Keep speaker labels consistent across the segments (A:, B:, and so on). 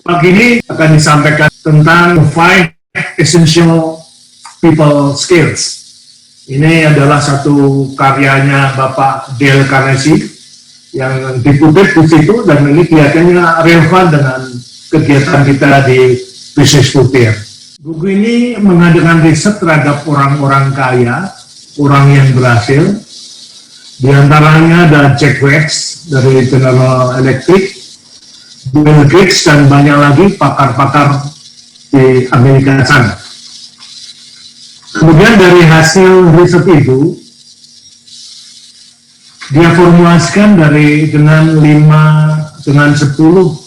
A: Pagi ini akan disampaikan tentang 5 essential people skills. Ini adalah satu karyanya Bapak Dale Carnegie yang dikutip di situ, dan ini kelihatannya relevan dengan kegiatan kita di Bisnis Pupir. Buku ini mengadakan riset terhadap orang-orang kaya, orang yang berhasil. Di antaranya ada Jack Welch dari General Electric, Bill Gates, dan banyak lagi pakar-pakar di Amerika sana. Kemudian dari hasil riset itu, dia formulasikan dengan 10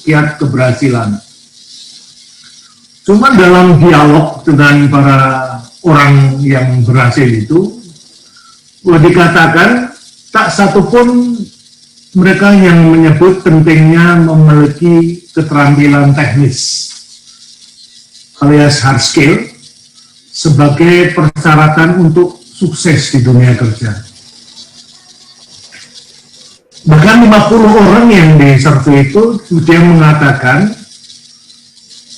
A: kiat keberhasilan. Cuma dalam dialog dengan para orang yang berhasil itu, dikatakan tak satupun mereka yang menyebut pentingnya memiliki keterampilan teknis alias hard skill sebagai persyaratan untuk sukses di dunia kerja. Bahkan 50 orang yang disurvei itu dia mengatakan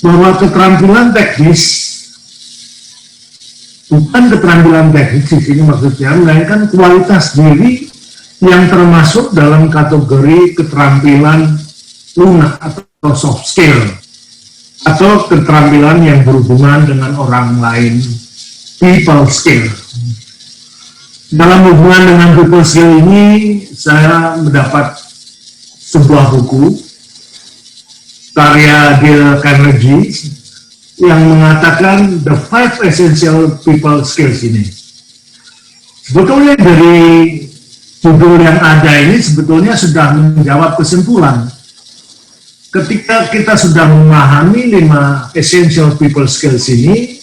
A: bahwa keterampilan teknis, bukan keterampilan teknis di sini maksudnya, melainkan kualitas diri yang termasuk dalam kategori keterampilan lunak atau soft skill, atau keterampilan yang berhubungan dengan orang lain, people skill. Dalam hubungan dengan people skill ini, saya mendapat sebuah buku karya Dale Carnegie yang mengatakan the 5 essential people skills ini. Sebetulnya dari judul yang ada ini sebetulnya sudah menjawab kesimpulan. Ketika kita sudah memahami 5 essential people skills ini,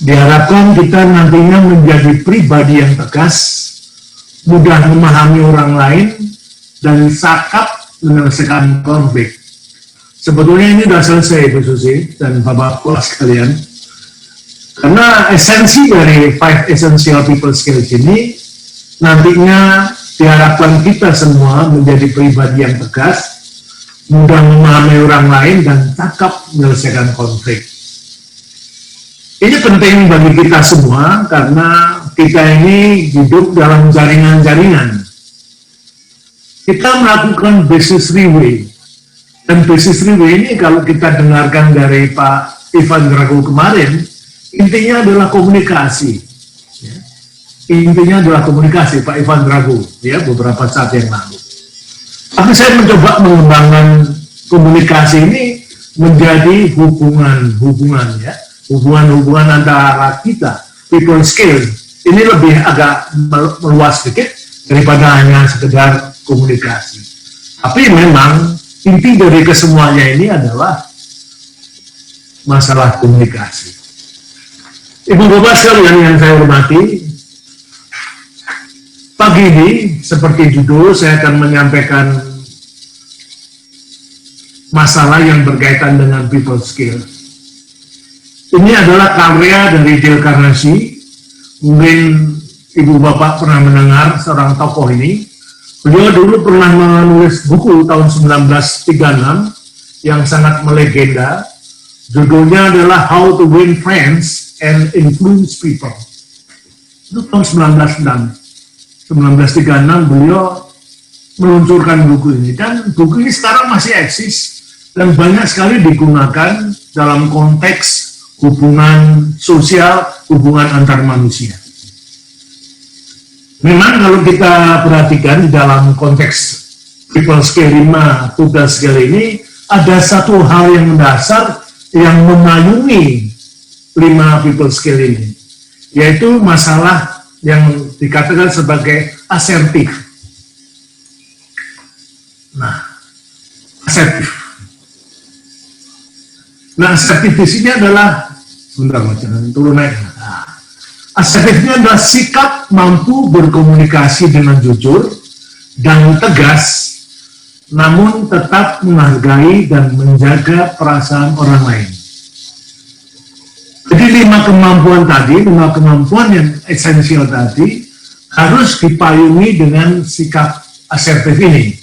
A: diharapkan kita nantinya menjadi pribadi yang tegas, mudah memahami orang lain, dan sakap menyelesaikan konflik. Sebetulnya ini sudah selesai, Bu Susi dan Bapak-Bapak sekalian. Karena esensi dari 5 essential people skills ini, nantinya diharapkan kita semua menjadi pribadi yang tegas, mudah memahami orang lain, dan cakap menyelesaikan konflik. Ini penting bagi kita semua karena kita ini hidup dalam jaringan-jaringan. Kita melakukan business review. Dan business review ini kalau kita dengarkan dari Pak Ivan Drago kemarin, intinya adalah komunikasi. Intinya adalah komunikasi, Pak Ivan Drago, ya, beberapa saat yang lalu. Tapi saya mencoba mengembangkan komunikasi ini menjadi hubungan ya. Hubungan antara kita, people skill, ini lebih agak meluas sedikit daripada hanya sekedar komunikasi. Tapi memang inti dari kesemuanya ini adalah masalah komunikasi. Ibu Bapak sekalian yang saya hormati, pagi ini seperti judul saya akan menyampaikan masalah yang berkaitan dengan people skill. Ini adalah karya dari Dale Carnegie. Mungkin Ibu Bapak pernah mendengar seorang tokoh ini. Beliau dulu pernah menulis buku tahun 1936 yang sangat melegenda. Judulnya adalah How to Win Friends and Influence People. Itu tahun 1936 beliau meluncurkan buku ini. Dan buku ini sekarang masih eksis dan banyak sekali digunakan dalam konteks hubungan sosial, hubungan antar manusia. Memang kalau kita perhatikan di dalam konteks people skill 5 tugas skill ini, ada satu hal yang mendasar yang memayungi 5 people skill ini, yaitu masalah yang dikatakan sebagai asertif. Nah, asertif. Nah, asertif di sini adalah, sebentar, jangan turun naik. Nah, asertifnya adalah sikap mampu berkomunikasi dengan jujur dan tegas, namun tetap menghargai dan menjaga perasaan orang lain. Jadi 5 kemampuan tadi, 5 kemampuan yang esensial tadi, harus dipayungi dengan sikap asertif ini.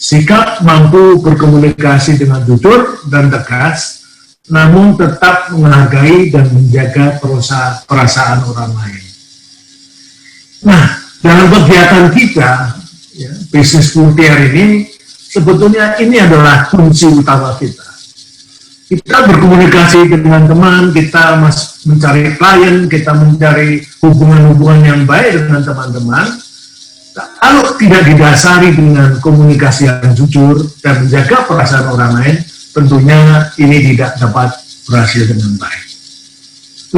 A: sikap mampu berkomunikasi dengan jujur dan tegas, namun tetap menghargai dan menjaga perasaan orang lain. Nah, dalam kegiatan kita, ya, bisnis courtier ini, sebetulnya ini adalah kunci utama kita. Kita berkomunikasi dengan teman, kita mencari klien, kita mencari hubungan-hubungan yang baik dengan teman-teman. Kalau tidak didasari dengan komunikasi yang jujur dan menjaga perasaan orang lain, tentunya ini tidak dapat berhasil dengan baik.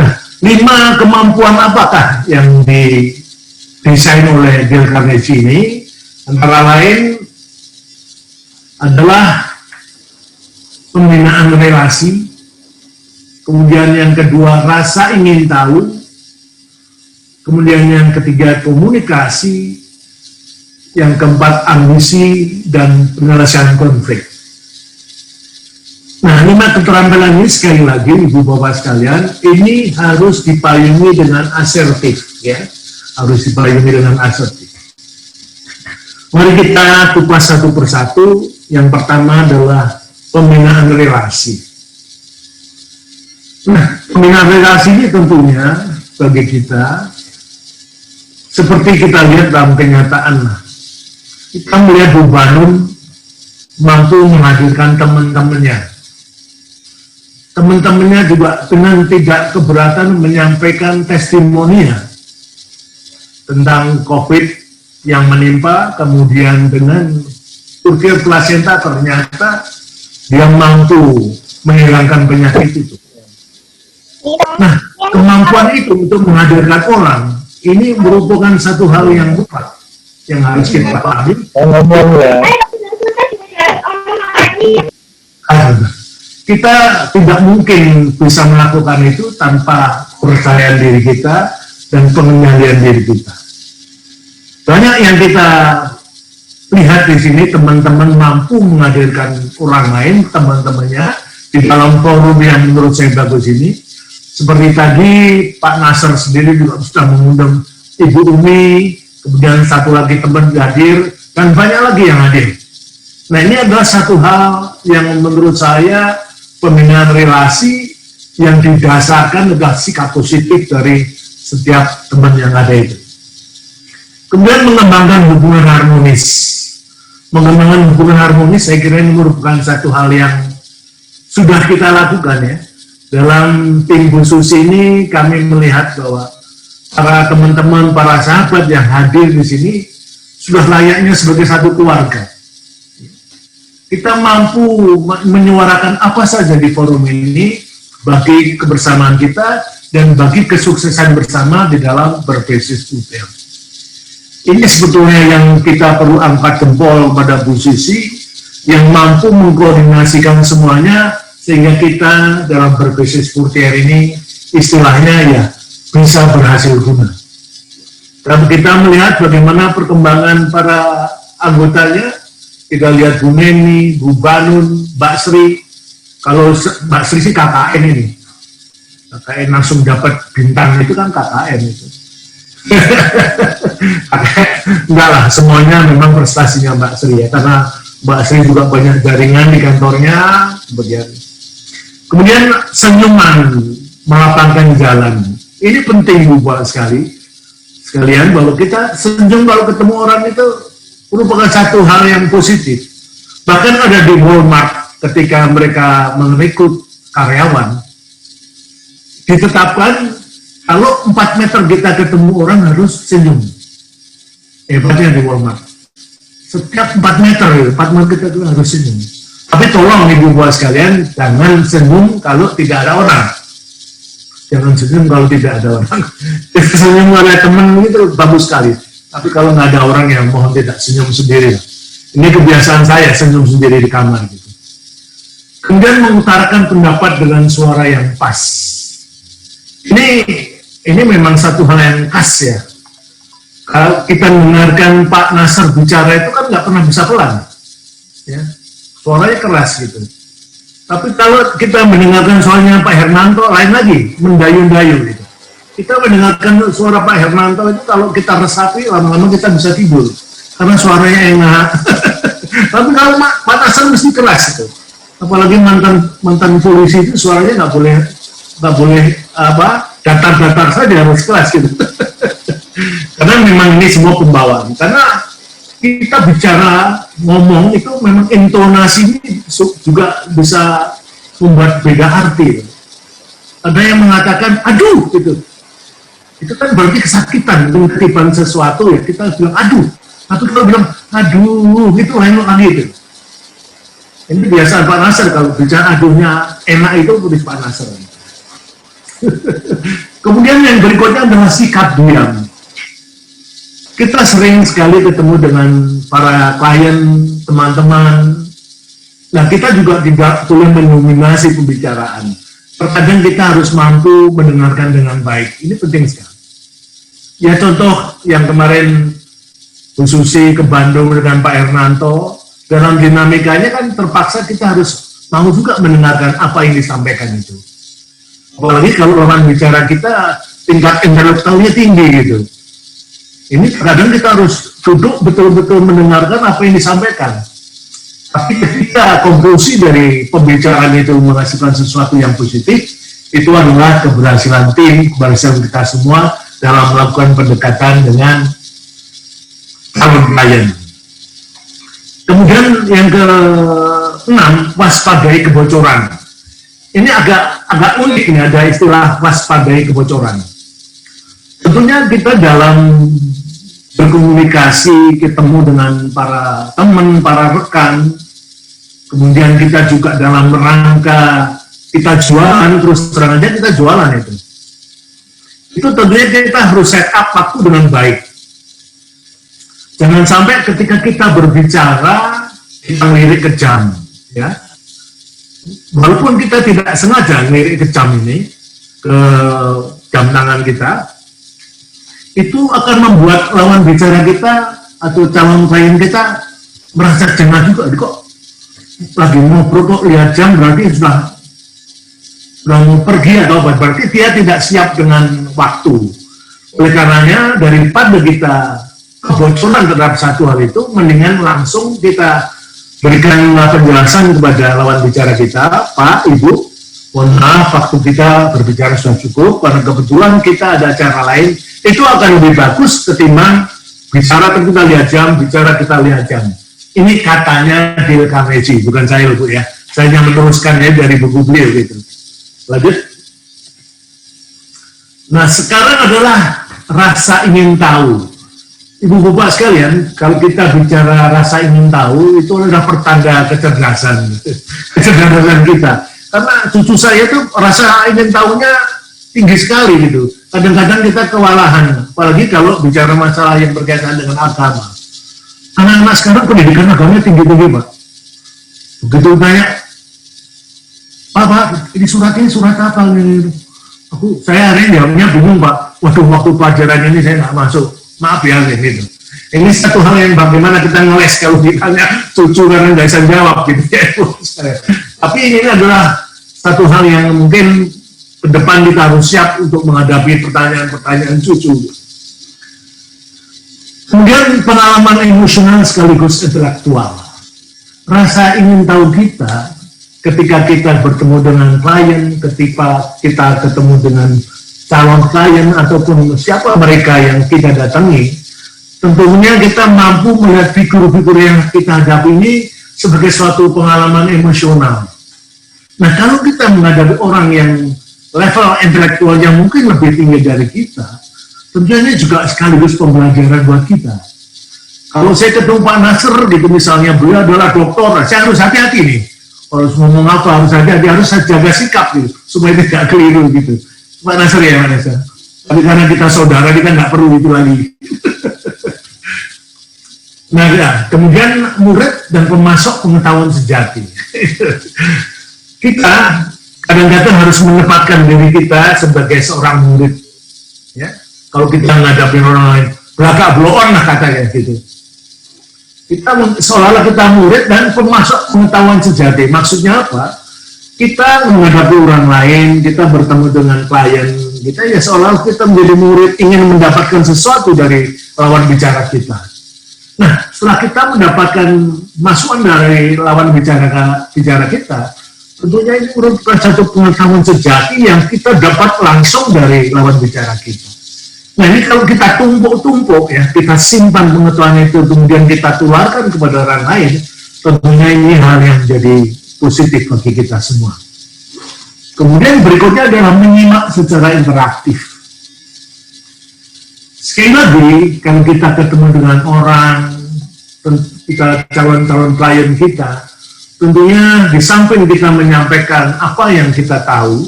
A: Nah, 5 kemampuan apakah yang didesain oleh Dale Carnegie ini? Antara lain adalah pembinaan relasi, kemudian yang kedua rasa ingin tahu, kemudian yang ketiga komunikasi, yang keempat ambisi dan penyelesaian konflik. Nah, 5 keterampilan ini sekali lagi Ibu Bapak sekalian, ini harus dipayungi dengan asertif, ya, harus dipayungi dengan asertif. Mari kita kupas satu persatu. Yang pertama adalah pembinaan relasi. Nah, pembinaan relasi ini tentunya bagi kita, seperti kita lihat dalam kenyataan, kita melihat Bu Banun mampu menghadirkan teman-temannya. Teman-temannya juga dengan tidak keberatan menyampaikan testimoninya tentang COVID yang menimpa, kemudian dengan courtier placenta ternyata dia mampu menghilangkan penyakit itu. Nah, kemampuan itu untuk menghadirkan orang, ini merupakan satu hal yang besar yang harus kita pahami. Kita tidak mungkin bisa melakukan itu tanpa kepercayaan diri kita dan pengendalian diri kita. Banyak yang kita lihat di sini, teman-teman mampu menghadirkan orang lain, teman-temannya, di dalam forum yang menurut saya bagus ini. Seperti tadi, Pak Nasr sendiri juga sudah mengundang Ibu Umi, kemudian satu lagi teman hadir, dan banyak lagi yang hadir. Nah, ini adalah satu hal yang menurut saya pembinaan relasi yang didasarkan adalah sikap positif dari setiap teman yang ada itu. Kemudian mengembangkan hubungan harmonis. Mengembangkan hubungan harmonis, saya kira ini merupakan satu hal yang sudah kita lakukan, ya. Dalam tim khusus ini kami melihat bahwa para teman-teman, para sahabat yang hadir di sini sudah layaknya sebagai satu keluarga. Kita mampu menyuarakan apa saja di forum ini bagi kebersamaan kita dan bagi kesuksesan bersama di dalam berbisnis courtier. Ini sebetulnya yang kita perlu angkat jempol pada Bu Sisi, yang mampu mengkoordinasikan semuanya sehingga kita dalam berbisnis courtier ini istilahnya ya bisa berhasil guna. Dan kita melihat bagaimana perkembangan para anggotanya. Kita lihat Bu Neni, Bu Banun, Mbak Sri. Kalau Mbak Sri sih KKN ini, KKN langsung dapat bintang itu kan KKN itu. Enggak lah, semuanya memang prestasinya Mbak Sri, ya, karena Mbak Sri juga banyak jaringan di kantornya. Kemudian senyuman, melapangkan jalan. Ini penting Bu Bapak sekalian, bahwa kita senyum kalau ketemu orang itu merupakan satu hal yang positif. Bahkan ada di Walmart ketika mereka merekrut karyawan, ditetapkan kalau 4 meter kita ketemu orang harus senyum. Hebatnya di Walmart. Setiap 4 meter kita tuh harus senyum. Tapi tolong Ibu Bapak sekalian, jangan senyum kalau tidak ada orang. Jangan senyum kalau tidak ada orang. Senyum oleh teman itu bagus sekali. Tapi kalau nggak ada orang yang mohon tidak, senyum sendiri. Ini kebiasaan saya, senyum sendiri di kamar gitu. Kemudian mengutarakan pendapat dengan suara yang pas. Ini memang satu hal yang khas, ya. Kalau kita mendengarkan Pak Nasr bicara itu kan nggak pernah bisa pelan, ya. Suaranya keras gitu. Tapi kalau kita mendengarkan suaranya Pak Hernanto, lain lagi, mendayu-dayu gitu. Kita mendengarkan suara Pak Hernanto itu kalau kita resapi, lama-lama kita bisa tidur. Karena suaranya enak. Tapi kalau Pak Nasr mesti keras itu. Apalagi mantan polisi itu suaranya nggak boleh apa datar-datar saja, harus keras gitu. Karena memang ini semua pembawaan. Karena kita bicara ngomong itu memang intonasi ini juga bisa membuat beda arti. Ada yang mengatakan aduh gitu. Itu kan berarti kesakitan, ketiban sesuatu ya, kita bilang aduh. Tapi kalau bilang aduh itu lain lagi itu. Ini biasa Pak Nasr, kalau bicara aduhnya enak itu tulis Pak Nasr. Kemudian yang berikutnya adalah sikap diam. Kita sering sekali ketemu dengan para klien, teman-teman. Nah, kita juga tidak boleh mendominasi pembicaraan. Terkadang kita harus mampu mendengarkan dengan baik. Ini penting sekali. Ya contoh yang kemarin Bu Susi ke Bandung dengan Pak Hernanto, dalam dinamikanya kan terpaksa kita harus mau juga mendengarkan apa yang disampaikan itu. Apalagi kalau lawan bicara kita tingkat intelektualnya tinggi gitu. Ini kadang kita harus duduk betul-betul mendengarkan apa yang disampaikan. Tapi ketika konklusi dari pembicaraan itu menghasilkan sesuatu yang positif, itu adalah keberhasilan tim, keberhasilan kita semua dalam melakukan pendekatan dengan calon klien. Kemudian yang ke-6, waspadai kebocoran. Ini agak unik nih, ada istilah waspadai kebocoran. Tentunya kita dalam berkomunikasi, ketemu dengan para teman, para rekan, kemudian kita juga dalam rangka kita jualan, terus terang aja kita jualan itu. Itu tentunya kita harus set up waktu dengan baik. Jangan sampai ketika kita berbicara, kita lirik ke jam. Ya. Walaupun kita tidak sengaja lirik ke jam ini, ke jam tangan kita, itu akan membuat lawan bicara kita atau calon klien kita merasa jengah juga. Kok lagi ngobrol kok lihat jam, berarti sudah mau pergi atau apa, berarti dia tidak siap dengan waktu. Oleh karenanya daripada kita kebocoran terhadap satu hal itu, mendingan langsung kita berikan penjelasan kepada lawan bicara kita, Pak, Ibu, mohon maaf waktu kita berbicara sudah cukup, karena kebetulan kita ada acara lain, itu akan lebih bagus ketimbang bicara kita lihat jam, bicara kita lihat jam. Ini katanya Dale Carnegie, bukan saya Bu ya, saya hanya meneruskannya dari buku beliau gitu. Lanjut. Nah sekarang adalah rasa ingin tahu. Ibu bapak sekalian, kalau kita bicara rasa ingin tahu, itu adalah pertanda kecerdasan kita. Karena cucu saya tuh rasa ingin tahunya tinggi sekali gitu. Kadang-kadang kita kewalahan, apalagi kalau bicara masalah yang berkaitan dengan agama. Anak-anak sekarang pendidikan agamanya tinggi-tinggi, Pak. Begitu tanya, Pak, ini surat apa? Saya hari ini jawabnya bingung, Pak. Waduh, waktu pelajaran ini saya nggak masuk. Maaf ya, gitu. Ini satu hal yang bagaimana kita ngeles kalau ditanya cucu karena nggak bisa jawab gitu ya. Tapi ini adalah satu hal yang mungkin ke depan kita harus siap untuk menghadapi pertanyaan-pertanyaan cucu. Kemudian pengalaman emosional sekaligus intelektual. Rasa ingin tahu kita ketika kita bertemu dengan klien, ketika kita ketemu dengan calon klien ataupun siapa mereka yang kita datangi, tentunya kita mampu melihat figur-figur yang kita hadapi ini sebagai suatu pengalaman emosional. Nah, kalau kita menghadapi orang yang level intelektual yang mungkin lebih tinggi dari kita, tentunya ini juga sekaligus pembelajaran buat kita. Kalau saya ketemu Pak Nasr gitu misalnya, beliau adalah dokter, saya harus hati-hati nih. Harus ngomong apa, harus hati-hati, harus jaga sikap gitu, supaya tidak keliru gitu. Pak Nasr ya, Pak Nasr. Tapi karena kita saudara, kita nggak perlu itu lagi. Nah, ya, kemudian murid dan pemasok pengetahuan sejati. Kita kadang-kadang harus menempatkan diri kita sebagai seorang murid. Ya, kalau kita menghadapi orang lain, belakang bloon lah katanya gitu. Kita seolah-olah kita murid dan pemasok pengetahuan sejati. Maksudnya apa? Kita menghadapi orang lain, kita bertemu dengan klien, kita ya seolah kita menjadi murid ingin mendapatkan sesuatu dari lawan bicara kita. Nah, setelah kita mendapatkan masukan dari lawan bicara kita, tentunya ini merupakan satu pengetahuan sejati yang kita dapat langsung dari lawan bicara kita. Nah ini kalau kita tumpuk-tumpuk ya, kita simpan pengetahuan itu, kemudian kita tularkan kepada orang lain, tentunya ini hal yang jadi positif bagi kita semua. Kemudian berikutnya adalah menyimak secara interaktif. Sekali lagi, kalau kita ketemu dengan orang, kita calon-calon klien kita, tentunya di samping kita menyampaikan apa yang kita tahu,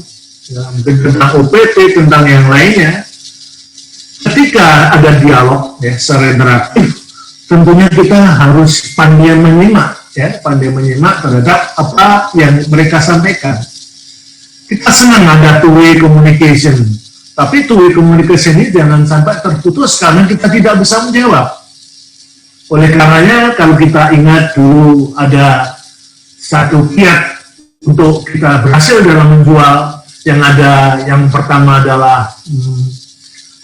A: ya, mungkin tentang OPT, tentang yang lainnya, ketika ada dialog ya, secara interaktif, tentunya kita harus pandai menyimak, ya, pandai menyimak terhadap apa yang mereka sampaikan. Kita senang ada two-way communication, tapi two-way communication ini jangan sampai terputus karena kita tidak bisa menjawab. Oleh karenanya, kalau kita ingat dulu ada satu kiat untuk kita berhasil dalam menjual, yang pertama adalah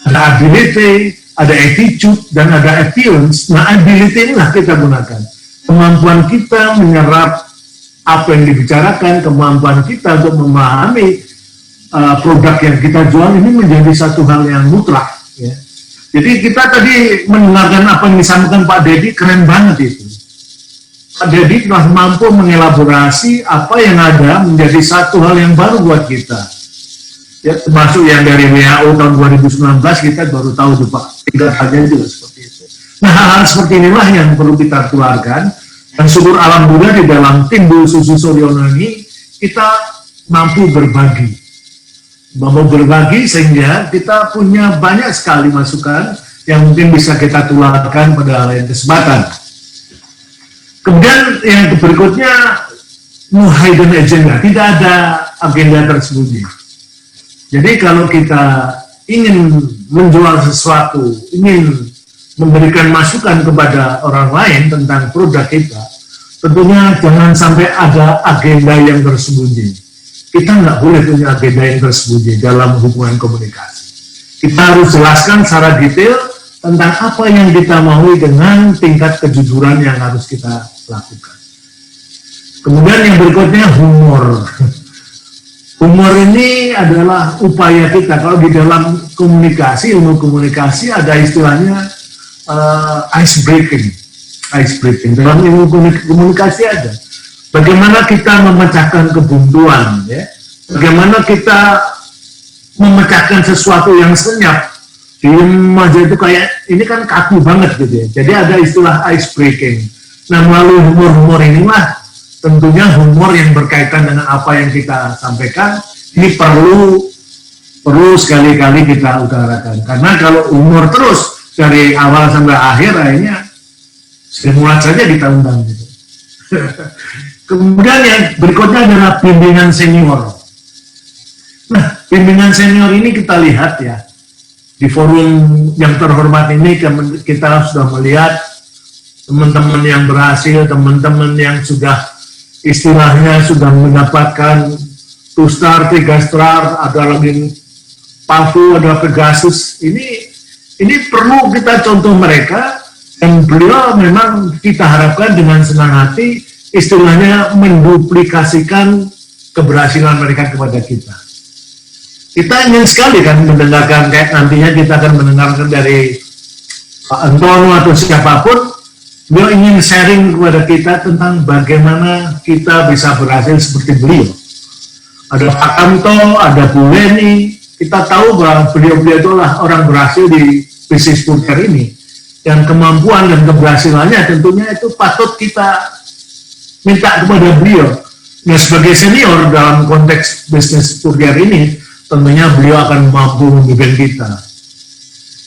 A: ada ability, ada attitude, dan ada appearance. Nah, ability inilah kita gunakan. Kemampuan kita menyerap apa yang dibicarakan, kemampuan kita untuk memahami produk yang kita jual ini menjadi satu hal yang mutlak. Ya. Jadi kita tadi mendengarkan apa yang disampaikan Pak Dedi, keren banget itu. Pak Dedi telah mampu mengelaborasi apa yang ada menjadi satu hal yang baru buat kita. Ya, termasuk yang dari WHO tahun 2019 kita baru tahu tuh Pak, tidak hanya juga seperti itu. Nah hal-hal seperti inilah yang perlu kita tularkan, dan syukur alhamdulillah di dalam tim Bu Susi Suryono ini kita mampu berbagi sehingga kita punya banyak sekali masukan yang mungkin bisa kita tularkan pada lain kesempatan. Kemudian yang berikutnya, no hidden agenda, tidak ada agenda tersembunyi. Jadi kalau kita ingin menjual sesuatu, ingin memberikan masukan kepada orang lain tentang produk kita, tentunya jangan sampai ada agenda yang tersembunyi. Kita nggak boleh punya agenda yang tersembunyi dalam hubungan komunikasi. Kita harus jelaskan secara detail tentang apa yang kita mau dengan tingkat kejujuran yang harus kita lakukan. Kemudian yang berikutnya humor. Humor ini adalah upaya kita. Kalau di dalam komunikasi, ilmu komunikasi ada istilahnya ice breaking. Dalam ilmu komunikasi ada. Bagaimana kita memecahkan kebuntuan, ya? Bagaimana kita memecahkan sesuatu yang senyap, diem aja itu kayak, ini kan kaku banget gitu ya. Jadi ada istilah ice breaking. Nah melalui humor-humor inilah, tentunya humor yang berkaitan dengan apa yang kita sampaikan, ini perlu sekali-kali kita utarakan. Karena kalau humor terus, dari awal sampai akhir, akhirnya semua saja ditantang gitu. Kemudian yang berikutnya adalah bimbingan senior. Nah, bimbingan senior ini kita lihat ya, di forum yang terhormat ini kita sudah melihat teman-teman yang berhasil, teman-teman yang sudah istilahnya sudah mendapatkan 2 star, 3 star, ada lagi PAVU, ada Pegasus. Ini perlu kita contoh mereka, dan beliau memang kita harapkan dengan senang hati istilahnya menduplikasikan keberhasilan mereka kepada kita. Kita ingin sekali kan mendengarkan, kayak nantinya kita akan mendengarkan dari Pak Antono atau siapapun, beliau ingin sharing kepada kita tentang bagaimana kita bisa berhasil seperti beliau. Ada Pak Kamto, ada Bu Leni, kita tahu bahwa beliau-beliau itulah orang berhasil di bisnis Purker ini. Dan kemampuan dan keberhasilannya tentunya itu patut kita minta kepada beliau. Nah, sebagai senior dalam konteks bisnis Purker ini, tentunya beliau akan mampu membimbing kita.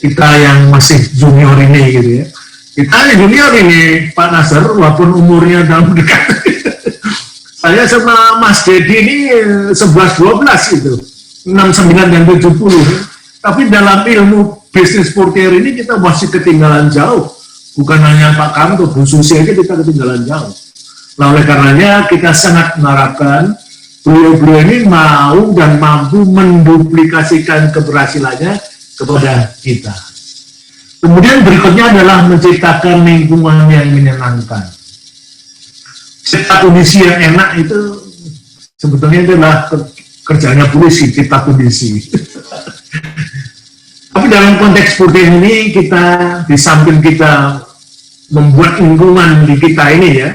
A: Kita yang masih junior ini gitu ya. Kita junior ini, Pak Nasr, walaupun umurnya dalam dekat. Saya sama Mas Dedi ini 11-12 gitu. 69 dan 70. Tapi dalam ilmu bisnis Purker ini kita masih ketinggalan jauh. Bukan hanya Pak Kamto, Bu Susi aja kita ketinggalan jauh. Nah, oleh karenanya kita sangat mengharapkan beliau-beliau ini mau dan mampu menduplikasikan keberhasilannya kepada kita. Kemudian berikutnya adalah menciptakan lingkungan yang menyenangkan. Cipta kondisi yang enak itu sebetulnya adalah kerjanya polisi, cipta kondisi. Tapi dalam konteks seperti ini, kita di samping kita membuat lingkungan di kita ini ya,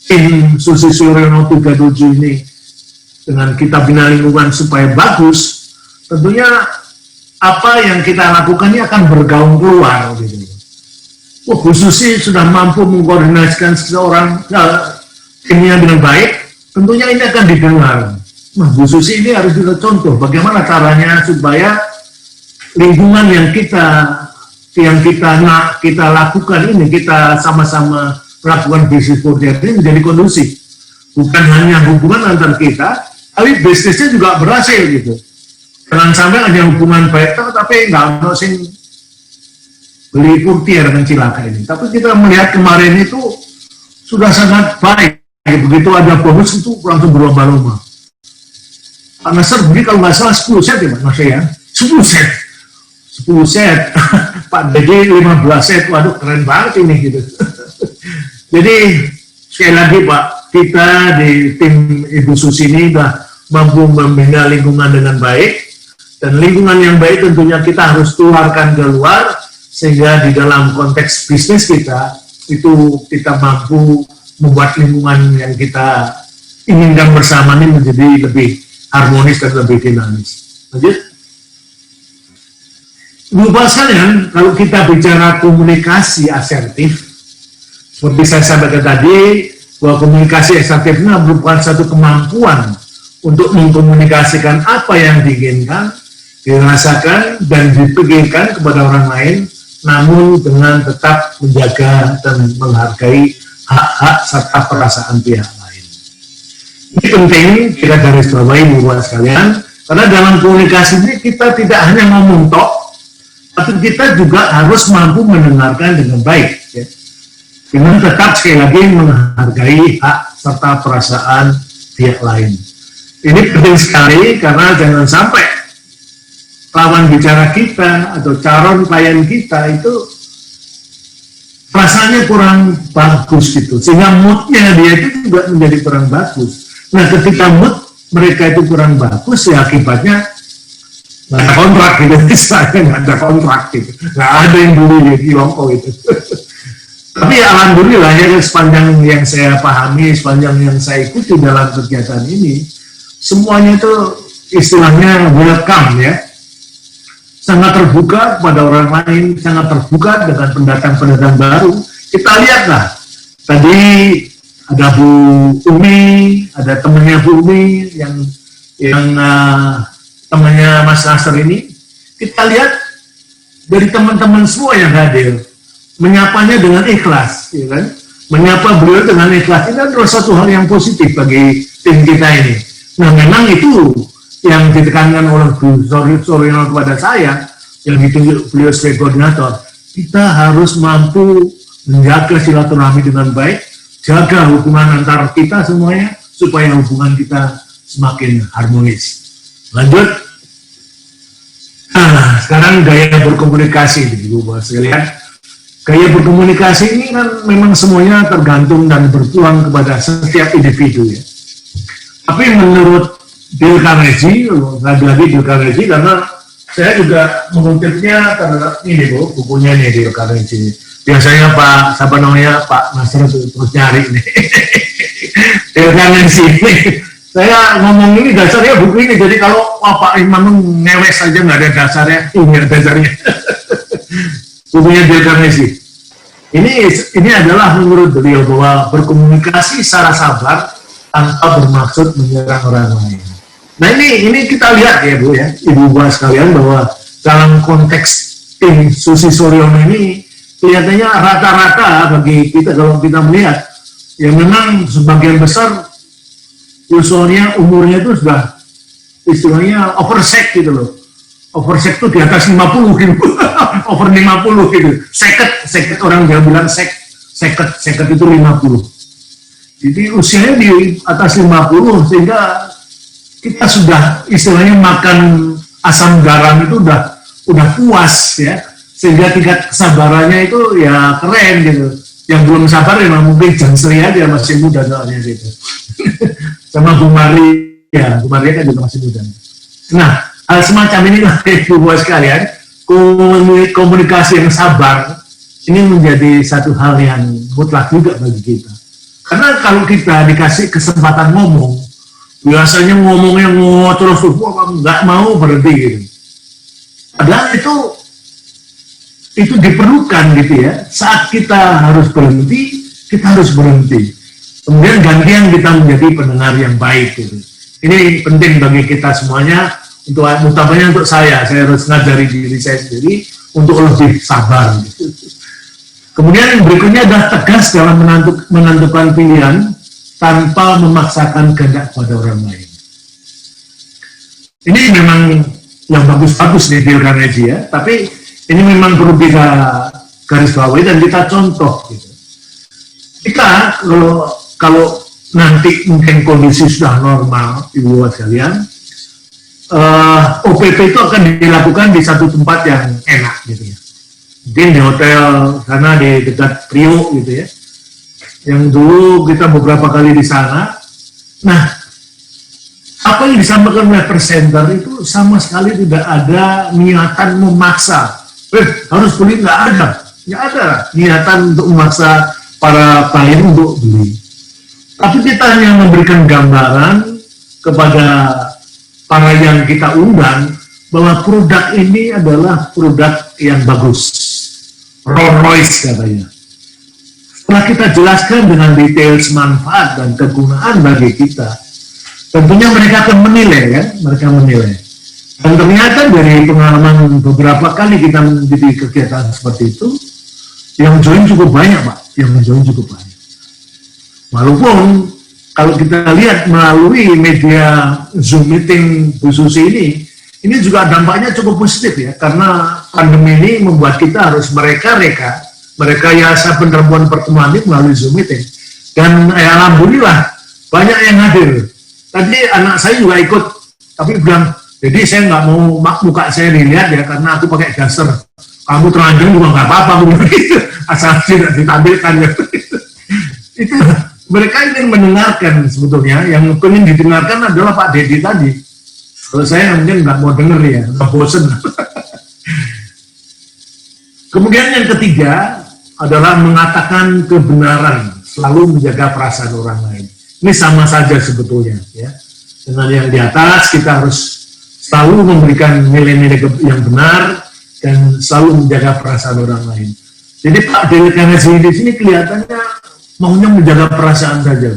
A: tim Susi Suryono 37 ini, dengan kita bina lingkungan supaya bagus, tentunya apa yang kita lakukan ini akan bergaung keluar gitu. Oh, Bu Susi sudah mampu mengkoordinasikan seseorang timnya dengan baik, tentunya ini akan didengar. Nah, Bu Susi ini harus kita contoh bagaimana caranya supaya lingkungan yang kita lakukan ini, kita sama-sama melakukan bisnis project ini menjadi kondusif. Bukan hanya hubungan antar kita, tapi bisnisnya juga berhasil gitu. Jangan sampai ada hubungan baik, tapi nggak ada sing beli portier dengan cilaka ini. Tapi kita melihat kemarin itu sudah sangat baik. Begitu ada bonus itu langsung berlomba-lomba. Pak Nasr beli kalau nggak salah 10 set ya Pak Nasr ya. 10 set. 10 set. Pak Dede 15 set. Waduh keren banget ini gitu. Jadi sekali lagi Pak, kita di tim Ibu Susi ini sudah mampu membina lingkungan dengan baik. Dan lingkungan yang baik tentunya kita harus keluarkan ke luar, sehingga di dalam konteks bisnis kita, itu kita mampu membuat lingkungan yang kita inginkan bersama ini menjadi lebih harmonis dan lebih dinamis. Lanjut. Lupa sekalian, kalau kita bicara komunikasi asertif, seperti saya sampaikan tadi, bahwa komunikasi asertif ini merupakan satu kemampuan untuk mengkomunikasikan apa yang diinginkan, dirasakan dan dipikirkan kepada orang lain, namun dengan tetap menjaga dan menghargai hak-hak serta perasaan pihak lain. Ini penting kita garis bawahi buat sekalian, karena dalam komunikasi ini kita tidak hanya ngomong tok, tapi kita juga harus mampu mendengarkan dengan baik, ya. Dengan tetap sekali lagi menghargai hak serta perasaan pihak lain. Ini penting sekali karena jangan sampai lawan bicara kita atau calon klien kita itu rasanya kurang bagus gitu, sehingga moodnya dia itu juga menjadi kurang bagus. Nah, ketika mood mereka itu kurang bagus, ya akibatnya nggak ada kontrak gitu, istilahnya nggak ada kontrak gitu, nggak ada yang dulu di Longko itu. Tapi alhamdulillah ya, sepanjang yang saya pahami, sepanjang yang saya ikuti dalam kegiatan ini, semuanya itu istilahnya welcome ya. Sangat terbuka kepada orang lain, sangat terbuka dengan pendatang-pendatang baru. Kita lihatlah, tadi ada Bu Umi, ada temannya Bu Umi yang temannya Mas Nasr ini. Kita lihat dari teman-teman semua yang hadir, menyapanya dengan ikhlas, ya kan? Menyapa beliau dengan ikhlas, itu adalah satu hal yang positif bagi tim kita ini. Nah, memang itu yang ditekankan oleh Bu Suryono kepada saya, yang ditunjuk beliau sebagai koordinator, kita harus mampu menjaga silaturahmi dengan baik, jaga hubungan antar kita semuanya, supaya hubungan kita semakin harmonis. Lanjut. Nah, sekarang gaya berkomunikasi, Ibu Bapak sekalian. Gaya berkomunikasi ini kan memang semuanya tergantung dan berpulang kepada setiap individu ya. Tapi menurut Dale Carnegie, lagi-lagi Dale Carnegie, karena saya juga mengutipnya terhadap ini Bu, bukunya nih Dale Carnegie. Biasanya siapa namanya Pak Nasr terus nyari ini. Dale Carnegie ini, saya ngomong ini dasarnya buku ini, jadi kalau Pak Imam ngewes saja nggak ada dasarnya, ini ada dasarnya. Bukunya Dale Carnegie. Ini adalah menurut beliau bahwa berkomunikasi secara sabar tanpa bermaksud menyerang orang lain. Nah ini kita lihat ya Bu ya, Ibu Bapak sekalian, bahwa dalam konteks tim Susi Suryono ini kelihatannya rata-rata bagi kita, kalau kita melihat ya memang sebagian besar usulnya umurnya itu sudah istilahnya oversek gitu loh. Oversek itu di atas 50 gitu. Over 50 gitu. Seket orang dia bilang seket itu 50. Jadi usianya di atas 50 sehingga kita sudah istilahnya makan asam garam itu udah puas ya, sehingga tingkat kesabarannya itu ya keren gitu. Yang belum sabar ya mungkin Jansri aja, masih muda soalnya gitu. Sama Bu Maria kan juga masih muda. Nah, hal semacam inilah Ibu sekalian, komunikasi yang sabar ini menjadi satu hal yang mutlak juga bagi kita. Karena kalau kita dikasih kesempatan ngomong, biasanya ngomongnya terus, nggak mau berhenti gitu. Padahal itu diperlukan gitu ya. Saat kita harus berhenti, kita harus berhenti. Kemudian gantian kita menjadi pendengar yang baik gitu. Ini penting bagi kita semuanya, utamanya untuk saya harus ngajari diri saya sendiri untuk lebih sabar gitu. Kemudian yang berikutnya adalah tegas dalam menentukan pilihan tanpa memaksakan kehendak pada orang lain. Ini memang yang bagus-bagus di Dale Carnegie ya, tapi ini memang perlu kita garis bawahi dan kita contoh gitu. Kita kalau nanti mungkin kondisi sudah normal, Ibu sekalian, OPP itu akan dilakukan di satu tempat yang enak gitu ya. Mungkin di hotel sana di dekat Priok gitu ya. Yang dulu kita beberapa kali di sana. Nah, apa yang disampaikan oleh presenter itu sama sekali tidak ada niatan memaksa. Harus beli, nggak ada niatan untuk memaksa para klien untuk beli. Tapi kita hanya memberikan gambaran kepada para yang kita undang bahwa produk ini adalah produk yang bagus, Rolls Royce katanya. Setelah kita jelaskan dengan detail manfaat dan kegunaan bagi kita, tentunya mereka akan menilai kan, Dan ternyata dari pengalaman beberapa kali kita menjadi kegiatan seperti itu, yang join cukup banyak Pak, Walaupun kalau kita lihat melalui media Zoom meeting Bu Susi ini juga dampaknya cukup positif ya, karena pandemi ini membuat kita harus merekayasa penerbuan pertemuan ini melalui Zoom meeting. Dan alhamdulillah banyak yang hadir. Tadi anak saya juga ikut, tapi bilang, jadi saya nggak mau muka saya dilihat ya, karena aku pakai daster. Kamu telanjang juga nggak apa-apa, asal tidak ditampilkan ya. Itu mereka ingin mendengarkan sebetulnya, yang ingin didengarkan adalah Pak Dedi tadi. Kalau saya mungkin nggak mau denger ya, nggak bosen. Kemudian yang ketiga adalah mengatakan kebenaran, selalu menjaga perasaan orang lain. Ini sama saja sebetulnya ya. Dengan yang di atas kita harus selalu memberikan nilai-nilai yang benar dan selalu menjaga perasaan orang lain. Jadi Pak Dale Carnegie di sini kelihatannya maunya menjaga perasaan saja.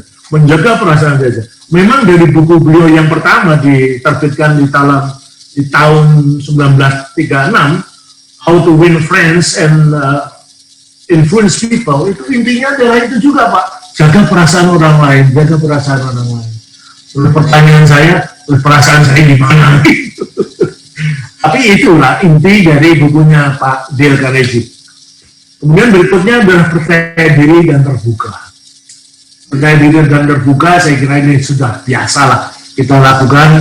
A: Memang dari buku beliau yang pertama diterbitkan di tahun 1936, How to Win Friends and Influence People, itu intinya adalah itu juga Pak. Jaga perasaan orang lain. Pertanyaan saya, perasaan saya gimana? Tapi itulah inti dari bukunya Pak Dale Carnegie. Kemudian berikutnya adalah percaya diri dan terbuka. Percaya diri dan terbuka, saya kira ini sudah biasa lah kita lakukan.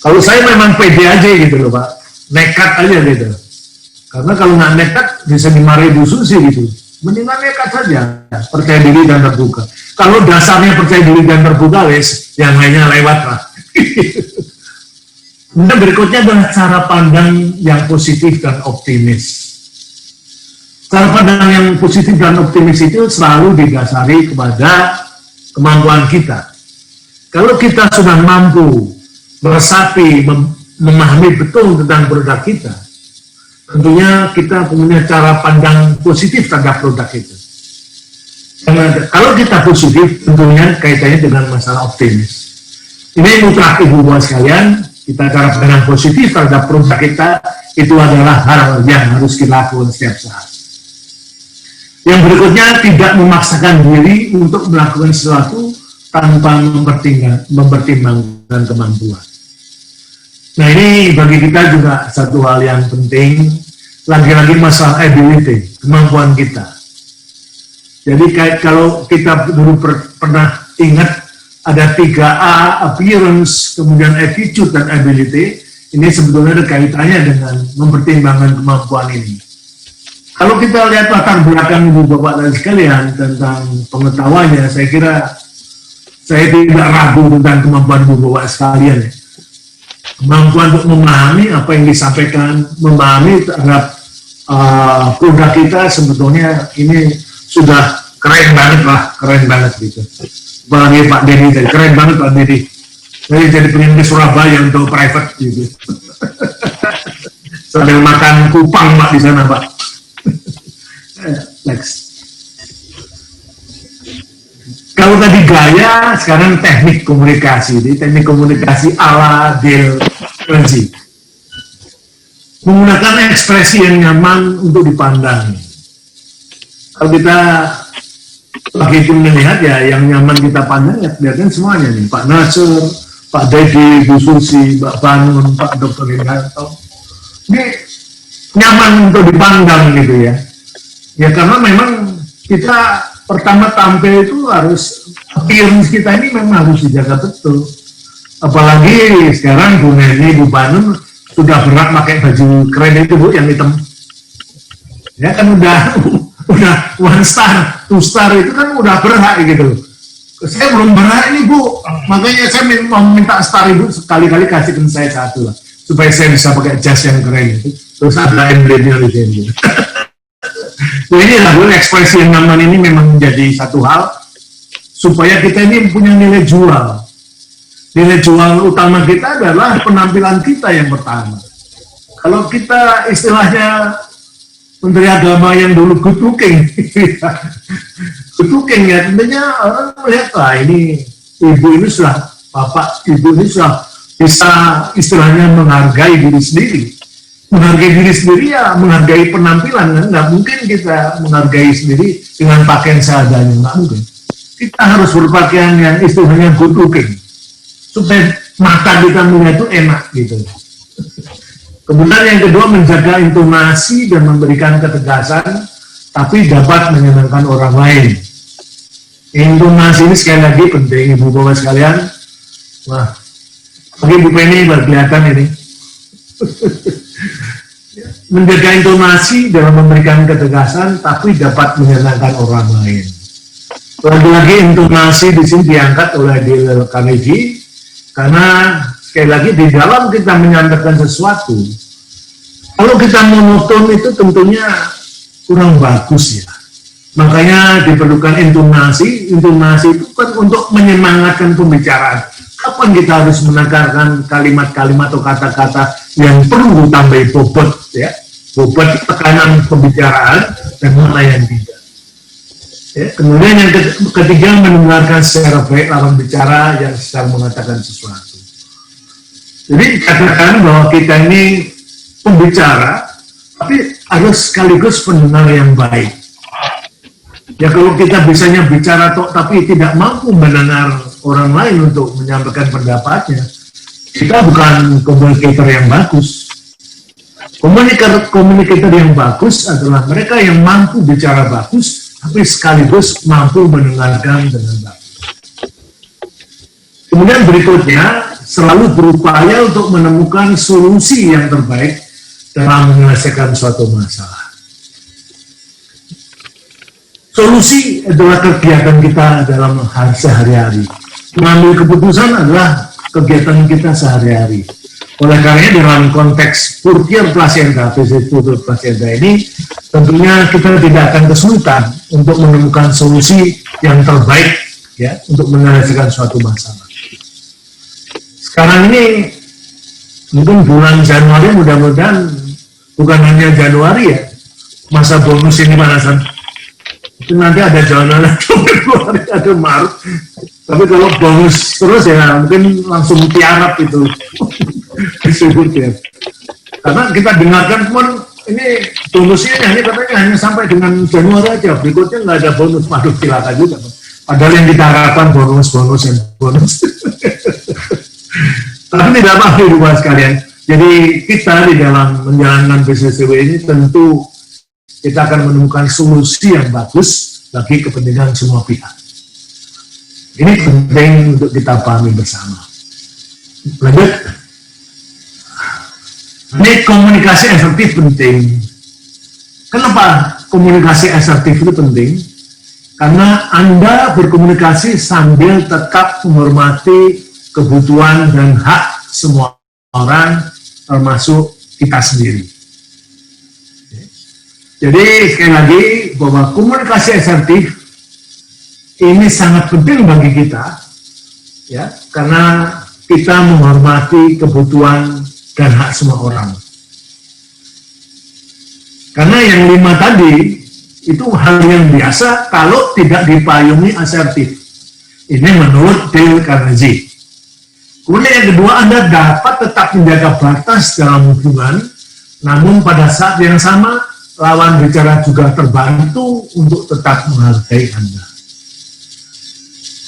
A: Kalau saya memang pede aja gitu loh Pak, nekat aja gitu. Karena kalau nggak nekat bisa dimarahi Bu Susi gitu. Mendingan nekat saja, percaya diri dan terbuka. Kalau dasarnya percaya diri dan terbuka, wes yang lainnya lewat lah. Kemudian berikutnya adalah cara pandang yang positif dan optimis. Cara pandang yang positif dan optimis itu selalu didasari kepada kemampuan kita. Kalau kita sudah mampu meresapi, memahami betul tentang produk kita, tentunya kita punya cara pandang positif terhadap produk itu. Karena kalau kita positif, tentunya kaitannya dengan masalah optimis. Ini mutlak Ibu Bapak sekalian, kita cara pandang positif terhadap produk kita, itu adalah hal yang harus kita lakukan setiap saat. Yang berikutnya, tidak memaksakan diri untuk melakukan sesuatu tanpa mempertimbangkan kemampuan. Nah ini bagi kita juga satu hal yang penting, lagi-lagi masalah ability, kemampuan kita. Jadi kalau kita dulu pernah ingat ada 3A, appearance, kemudian attitude dan ability, ini sebetulnya ada kaitannya dengan mempertimbangkan kemampuan ini. Kalau kita lihat latar belakang Ibu Bapak dan sekalian tentang pengetahuannya, saya kira saya tidak ragu tentang kemampuan Ibu Bapak sekalian. Ya. Kemampuan untuk memahami apa yang disampaikan, memahami terhadap produk kita sebetulnya ini sudah keren banget lah, keren banget gitu. Apalagi Pak Denny tadi, keren banget Pak Denny. Jadi pengen di Surabaya untuk private gitu. Sambil makan kupang Pak di sana Pak. Next. Kalau tadi gaya, sekarang teknik komunikasi. Jadi teknik komunikasi ala Dale Carnegie. Menggunakan ekspresi yang nyaman untuk dipandang. Kalau kita lagi pun melihat ya, yang nyaman kita pandang ya kelihatan semuanya nih. Pak Nasir, Pak Dedi, Bu Susi, Pak Bangun, Pak Dr. Hindarto. Ini nyaman untuk dipandang gitu ya. Ya karena memang kita pertama tampil itu harus, appearance kita ini memang harus dijaga betul. Apalagi sekarang Bu Neni, Bu Banun sudah berat pakai baju keren itu Bu, yang hitam. Ya kan udah 1 star, 2 star itu kan udah berhak gitu. Saya belum berhak ini Bu, makanya saya mau minta star Ibu sekali-kali kasihkan saya 1 lah, supaya saya bisa pakai jas yang keren itu. Terus ada emblemnya di sini. Jadi inilah ekspresi yang nyaman ini memang menjadi satu hal supaya kita ini punya nilai jual. Nilai jual utama kita adalah penampilan kita yang pertama. Kalau kita istilahnya Menteri Agama yang dulu good looking, good looking ya tentunya orang melihat ini ibu ini sudah, bapak ibu ini sudah bisa istilahnya menghargai diri sendiri. Menghargai diri sendiri ya menghargai penampilan, kan? Nggak mungkin kita menghargai sendiri dengan pakaian seadanya, nggak mungkin. Kita harus berpakaian yang istilahnya good looking supaya mata kita melihat itu enak gitu. Kemudian yang kedua menjaga intonasi dan memberikan ketegasan tapi dapat menyenangkan orang lain. Intonasi ini sekali lagi penting Ibu Bapak sekalian. Wah, bagi Bu Penny baru kelihatan ini. Menjaga intonasi dalam memberikan ketegasan tapi dapat menyenangkan orang lain. Lagi-lagi intonasi di sini diangkat oleh Dale Carnegie karena sekali lagi di dalam kita menyampaikan sesuatu, kalau kita monoton itu tentunya kurang bagus ya. Makanya diperlukan intonasi. Intonasi itu kan untuk menyemangatkan pembicaraan. Kapan kita harus menekankan kalimat-kalimat atau kata-kata yang perlu ditambah bobot ya, bobot tekanan pembicaraan dan mana yang tidak. Ya, kemudian yang ketiga mendengarkan secara baik lawan bicara yang sedang mengatakan sesuatu. Jadi katakan bahwa kita ini pembicara, tapi harus sekaligus pendengar yang baik. Ya kalau kita bisanya bicara tapi tidak mampu mendengar orang lain untuk menyampaikan pendapatnya, kita bukan komunikator yang bagus. Komunikator yang bagus adalah mereka yang mampu bicara bagus, tapi sekaligus mampu mendengarkan dengan bagus. Kemudian berikutnya, selalu berupaya untuk menemukan solusi yang terbaik dalam menyelesaikan suatu masalah. Solusi adalah kegiatan kita dalam sehari-hari. Mengambil keputusan adalah kegiatan kita sehari-hari. Oleh karenanya dalam konteks Purkier Placenta, Purkier Placenta ini, tentunya kita tidak akan kesulitan untuk menemukan solusi yang terbaik ya untuk menyelesaikan suatu masalah. Sekarang ini mungkin bulan Januari, mudah-mudahan bukan hanya Januari ya, masa bonus ini panasan. Itu nanti ada Januari, Februari, ada Maret. Tapi kalau bonus terus ya mungkin langsung tiarap itu. Ya. Karena kita dengarkan pun ini bonusnya katanya hanya sampai dengan Januari aja, berikutnya nggak ada bonus. Waduh, silakan juga. Padahal yang kita harapkan bonus. Tapi tidak apa-apa Ibu sekalian. Jadi kita di dalam menjalankan BCCW ini tentu kita akan menemukan solusi yang bagus bagi kepentingan semua pihak. Ini penting untuk kita pahami bersama. Lanjut. Ini komunikasi efektif penting. Kenapa komunikasi asertif itu penting? Karena Anda berkomunikasi sambil tetap menghormati kebutuhan dan hak semua orang, termasuk kita sendiri. Jadi sekali lagi bahwa komunikasi asertif ini sangat penting bagi kita, ya, karena kita menghormati kebutuhan dan hak semua orang. Karena yang 5 tadi itu hal yang biasa kalau tidak dipayungi asertif. Ini menurut Dale Carnegie. Kemudian yang kedua, Anda dapat tetap menjaga batas dalam hubungan, namun pada saat yang sama lawan bicara juga terbantu untuk tetap menghargai Anda.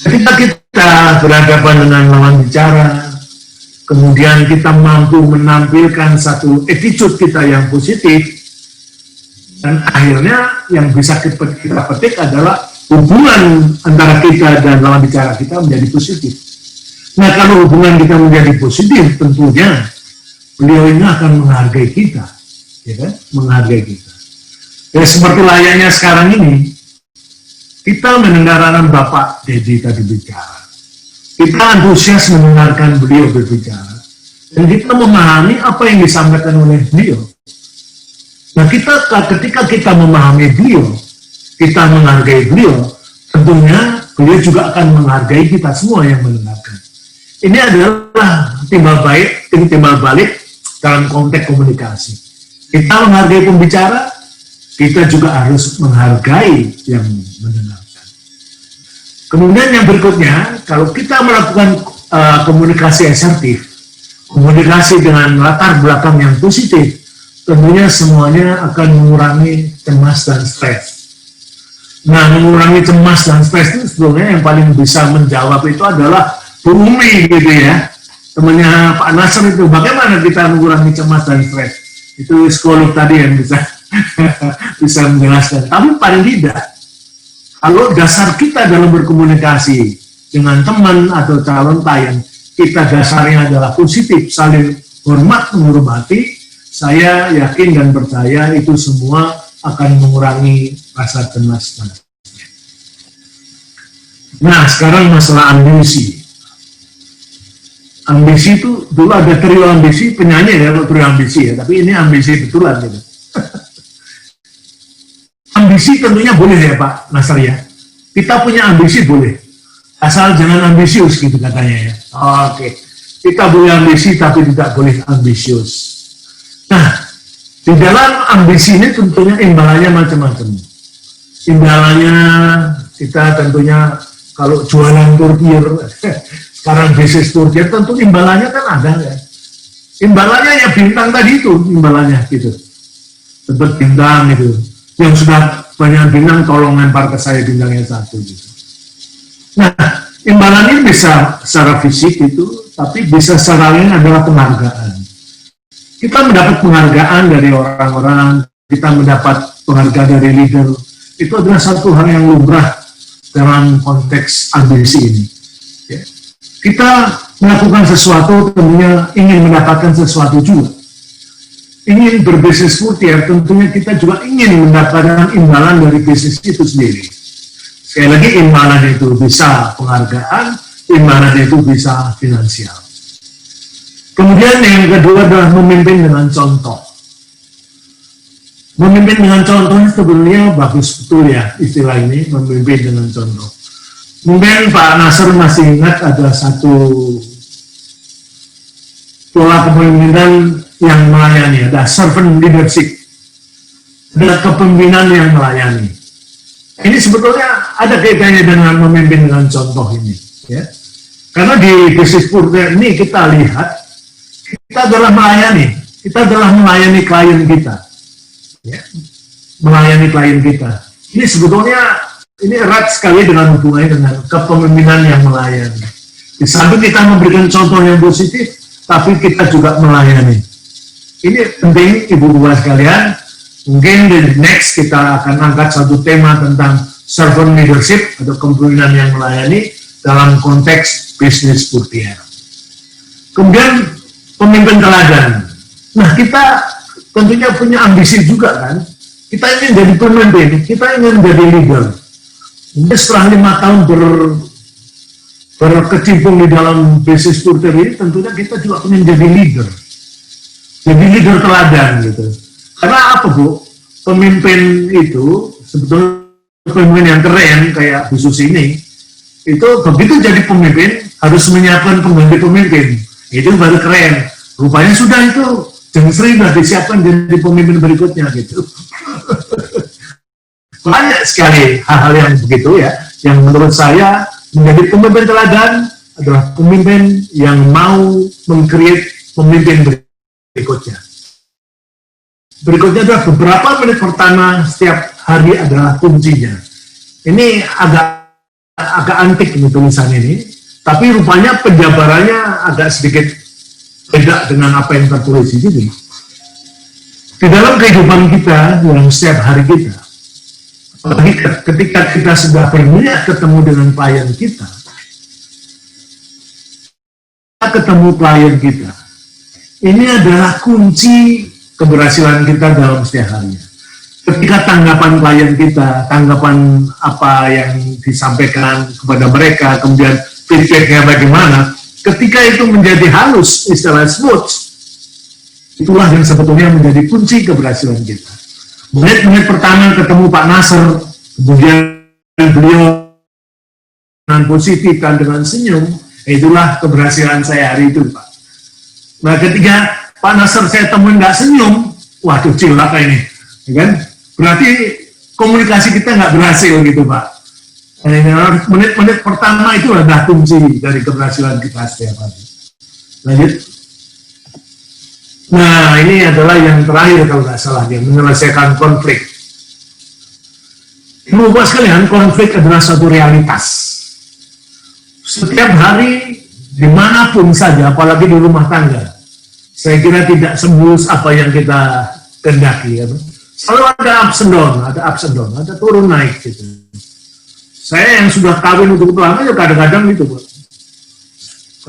A: Ketika kita berhadapan dengan lawan bicara, kemudian kita mampu menampilkan satu attitude kita yang positif, dan akhirnya yang bisa kita petik adalah hubungan antara kita dan lawan bicara kita menjadi positif. Nah, kalau hubungan kita menjadi positif, tentunya beliau ini akan menghargai kita, ya kan? Menghargai kita. Ya, seperti layaknya sekarang ini, kita mendengarkan Bapak Dedi tadi bicara. Kita antusias mendengarkan beliau berbicara, dan kita memahami apa yang disampaikan oleh beliau. Nah, ketika kita memahami beliau, kita menghargai beliau, tentunya beliau juga akan menghargai kita semua yang mendengarkan. Ini adalah timbal balik dalam konteks komunikasi. Kita menghargai pembicara, kita juga harus menghargai yang mendengarkan. Kemudian yang berikutnya, kalau kita melakukan komunikasi asertif, komunikasi dengan latar belakang yang positif, tentunya semuanya akan mengurangi cemas dan stres. Nah, mengurangi cemas dan stres itu sebetulnya yang paling bisa menjawab itu adalah Bu Umi, gitu ya. Temannya Pak Nasr itu, bagaimana kita mengurangi cemas dan stres? Itu psikolog tadi yang bisa bisa menjelaskan. Tapi paling tidak, kalau dasar kita dalam berkomunikasi dengan teman atau calon klien, kita dasarnya adalah positif, saling hormat menghormati, saya yakin dan percaya itu semua akan mengurangi rasa cemas. Nah, sekarang masalah ambisi. Ambisi itu, dulu ada trio ambisi, penyanyi ya, trio ambisi ya, tapi ini ambisi betulan gitu. Ambisi tentunya boleh ya Pak Nasr ya. Kita punya ambisi boleh, asal jangan ambisius gitu katanya ya. Oke. Kita boleh ambisi tapi tidak boleh ambisius. Nah, di dalam ambisi ini tentunya imbalannya macam-macam. Imbalannya kita tentunya kalau jualan turkir, sekarang bisnis turkir, tentu imbalannya kan ada ya. Imbalannya ya bintang tadi itu, imbalannya gitu. Seperti bintang itu. Yang sudah banyak bintang tolong lempar ke saya bintangnya 1 gitu. Nah, imbalan ini bisa secara fisik itu, tapi bisa secara lain adalah penghargaan. Kita mendapat penghargaan dari orang-orang, kita mendapat penghargaan dari leader, itu adalah satu hal yang lumrah dalam konteks ambisi ini. Ya. Kita melakukan sesuatu tentunya ingin mendapatkan sesuatu juga. Ingin berbisnis kurtier, tentunya kita juga ingin mendapatkan imbalan dari bisnis itu sendiri. Sekali lagi, imbalan itu bisa penghargaan, imbalan itu bisa finansial. Kemudian yang kedua adalah memimpin dengan contoh. Memimpin dengan contoh sebenarnya bagus betul ya istilah ini, memimpin dengan contoh. Mungkin Pak Nasr masih ingat ada satu pola kepemimpinan yang melayani, ada servant leadership, ada kepemimpinan yang melayani. Ini sebetulnya ada kaitannya dengan memimpin dengan contoh ini, ya. Karena di bisnis kurtier ini kita lihat, kita adalah melayani klien kita, ya. Melayani klien kita. Ini sebetulnya ini erat sekali dengan hubungannya dengan kepemimpinan yang melayani. Di samping kita memberikan contoh yang positif, tapi kita juga melayani. Ini penting Ibu Bapak sekalian. Mungkin di next kita akan angkat satu tema tentang servant leadership atau kepemimpinan yang melayani dalam konteks bisnis kurtier. Kemudian pemimpin teladan. Nah, kita tentunya punya ambisi juga kan. Kita ingin jadi pemimpin, kita ingin jadi leader. Mungkin setelah 5 tahun berkecimpung di dalam bisnis porter ini, tentunya kita juga ingin jadi leader. Jadi leader teladan gitu. Karena apa Bu? Pemimpin itu sebetulnya pemimpin yang keren kayak Bu Susi ini, itu begitu jadi pemimpin harus menyiapkan pengganti pemimpin. Itu baru keren. Rupanya sudah itu Jeng Sri sudah disiapkan jadi pemimpin berikutnya gitu. Banyak sekali hal-hal yang begitu ya, yang menurut saya menjadi pemimpin teladan adalah pemimpin yang mau meng-create pemimpin berikutnya. Berikutnya adalah beberapa menit pertama setiap hari adalah kuncinya. Ini agak antik ini tulisan ini, tapi rupanya penjabarannya agak sedikit beda dengan apa yang tertulis di sini. Di dalam kehidupan kita, dalam setiap hari kita, apalagi ketika kita sudah berniat ketemu dengan klien kita, ini adalah kunci keberhasilan kita dalam setiap harinya. Ketika tanggapan klien kita, tanggapan apa yang disampaikan kepada mereka, kemudian feedbacknya bagaimana, ketika itu menjadi halus, istilah smooth, itulah yang sebetulnya menjadi kunci keberhasilan kita. Menit-menit pertama ketemu Pak Nasr, kemudian beliau dengan positif dan dengan senyum, itulah keberhasilan saya hari itu, Pak. Nah, ketika Pak Nasr saya temuin nggak senyum, waduh cilaka ini, ya kan? Berarti komunikasi kita nggak berhasil gitu, Pak. Menit-menit pertama itu adalah kunci dari keberhasilan kita setiap hari. Lanjut. Nah, ini adalah yang terakhir kalau nggak salah, dia menyelesaikan konflik. Bapak sekalian, konflik adalah suatu realitas. Setiap hari, dimanapun saja, apalagi di rumah tangga, saya kira tidak semulus apa yang kita kendaki. Ya. Selalu ada ups and down, ada turun naik gitu. Saya yang sudah kawin untuk lama, ya kadang-kadang gitu, Pak.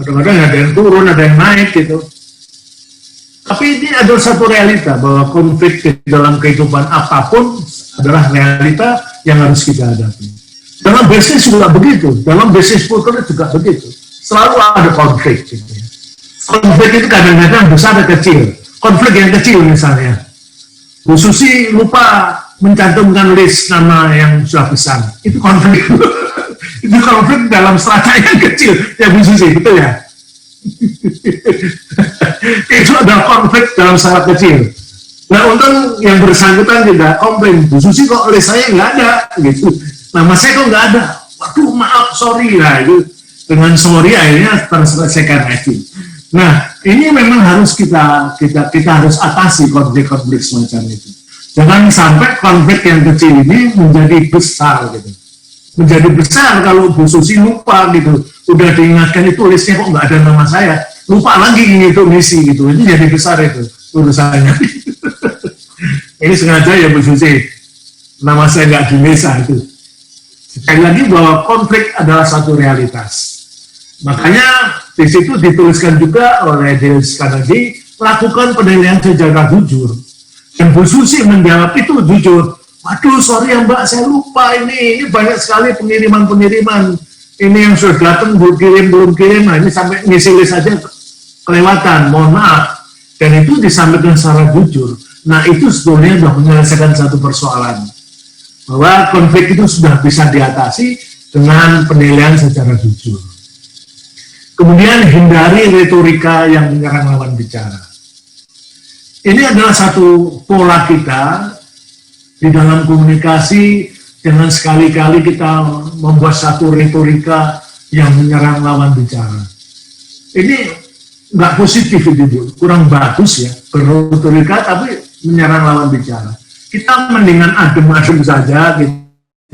A: Kadang-kadang ada yang turun, ada yang naik gitu. Tapi ini adalah satu realita bahwa konflik di dalam kehidupan apapun adalah realita yang harus kita hadapi. Dalam bisnis juga begitu, dalam bisnis porter juga begitu. Selalu ada konflik. Gitu. Konflik itu kadang-kadang besar dan kecil. Konflik yang kecil misalnya, Bu Susi lupa mencantumkan list nama yang sudah pesan. Itu konflik. Itu konflik dalam strata yang kecil, ya Bu Susi, betul ya? Itu adalah konflik dalam skala kecil. Nah, untung yang bersangkutan tidak komplain, Bu Susi kok oleh saya nggak ada, gitu. Nama saya kok nggak ada. Waduh, maaf, sorry lah. Itu dengan sorry akhirnya terselesaikan itu. Nah, ini memang harus kita harus atasi konflik-konflik semacam itu. Jangan sampai konflik yang kecil ini menjadi besar, gitu. Menjadi besar kalau Bu Susi lupa gitu. Udah diingatkan itu listnya kok nggak ada nama saya, lupa lagi itu misi gitu, itu jadi besar itu urusannya. Ini sengaja ya Bu Susi, nama saya nggak di lista itu. Sekali lagi bahwa konflik adalah satu realitas. Makanya di situ dituliskan juga oleh Dales Carnegie, lakukan penilaian secara jujur. Dan Bu Susi menjawab itu jujur. Waduh, sorry ya Mbak, saya lupa ini banyak sekali pengiriman-pengiriman. Ini yang sudah datang, belum kirim, nah ini sampai ngisi list saja kelewatan, mohon maaf. Dan itu disampaikan secara jujur. Nah, itu sebetulnya sudah menyelesaikan satu persoalan. Bahwa konflik itu sudah bisa diatasi dengan penilaian secara jujur. Kemudian hindari retorika yang menyerang lawan bicara. Ini adalah satu pola kita di dalam komunikasi. Jangan sekali-kali kita membuat satu retorika yang menyerang lawan bicara. Ini nggak positif itu, kurang bagus ya, berretorika tapi menyerang lawan bicara. Kita mendingan adem-adem saja gitu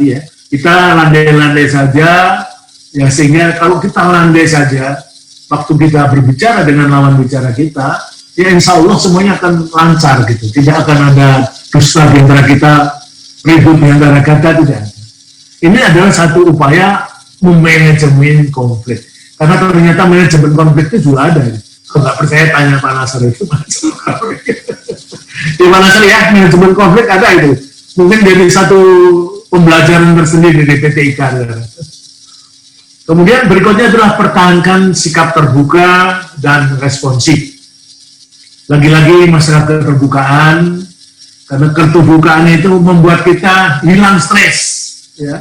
A: ya. Kita landai-landai saja, ya sehingga kalau kita landai saja, waktu kita berbicara dengan lawan bicara kita, ya insya Allah semuanya akan lancar gitu. Tidak akan ada dusta di antara kita, ribut di antara kata, tidak ada. Ini adalah satu upaya memanajemen konflik. Karena ternyata manajemen konflik itu juga ada. Kalau nggak percaya tanya Pak Nasr itu. Di Pak Nasr ya, manajemen konflik ada itu. mungkin jadi satu pembelajaran tersendiri di PT IKA. Kemudian berikutnya adalah pertahankan sikap terbuka dan responsif. Lagi-lagi masalah keterbukaan, karena keterbukaan itu membuat kita hilang stres. Ya.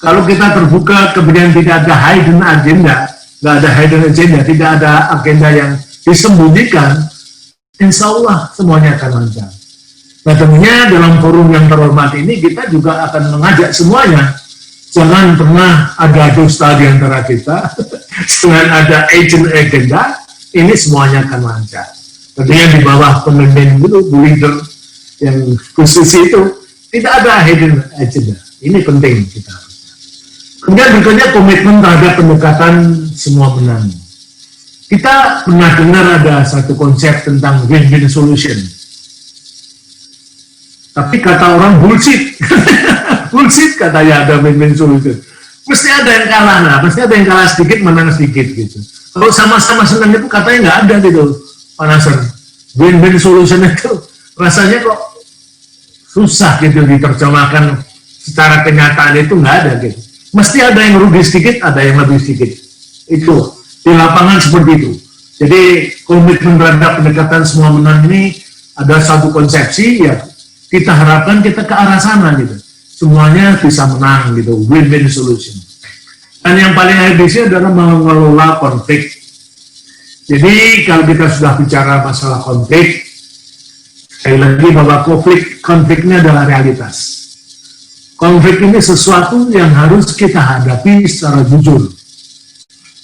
A: Kalau kita terbuka, kemudian tidak ada hidden agenda, nggak ada hidden agenda, tidak ada agenda yang disembunyikan, insya Allah semuanya akan lancar. Nah tentunya dalam forum yang terhormat ini kita juga akan mengajak semuanya, jangan pernah ada dusta di antara kita, jangan ada agenda, ini semuanya akan lancar. Tentunya di bawah pemimpin itu, Bu Leader yang khusus itu, tidak ada hidden agenda. Ini penting kita. Kemudian berikutnya komitmen terhadap pendekatan semua menang. Kita pernah dengar ada satu konsep tentang win-win solution. Tapi kata orang bullshit. Bullshit katanya ada win-win solution. Mesti ada yang kalah lah, pasti ada yang kalah sedikit, menang sedikit gitu. Kalau sama-sama senang itu katanya nggak ada gitu. Panasan, win-win solution itu rasanya kok susah gitu diterjemahkan secara kenyataan, itu nggak ada gitu. Mesti ada yang rugi sedikit, ada yang lebih sedikit. Itu di lapangan seperti itu. Jadi komitmen terhadap pendekatan semua menang ini ada satu konsepsi ya, kita harapkan kita ke arah sana gitu. Semuanya bisa menang gitu, win-win solution. Dan yang paling ideal adalah mengelola konflik. Jadi kalau kita sudah bicara masalah konflik, sekali lagi bahwa konfliknya adalah realitas. Konflik ini sesuatu yang harus kita hadapi secara jujur.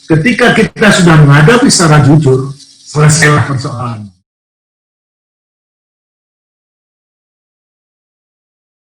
A: Ketika kita sudah menghadapi secara jujur, selesailah persoalan.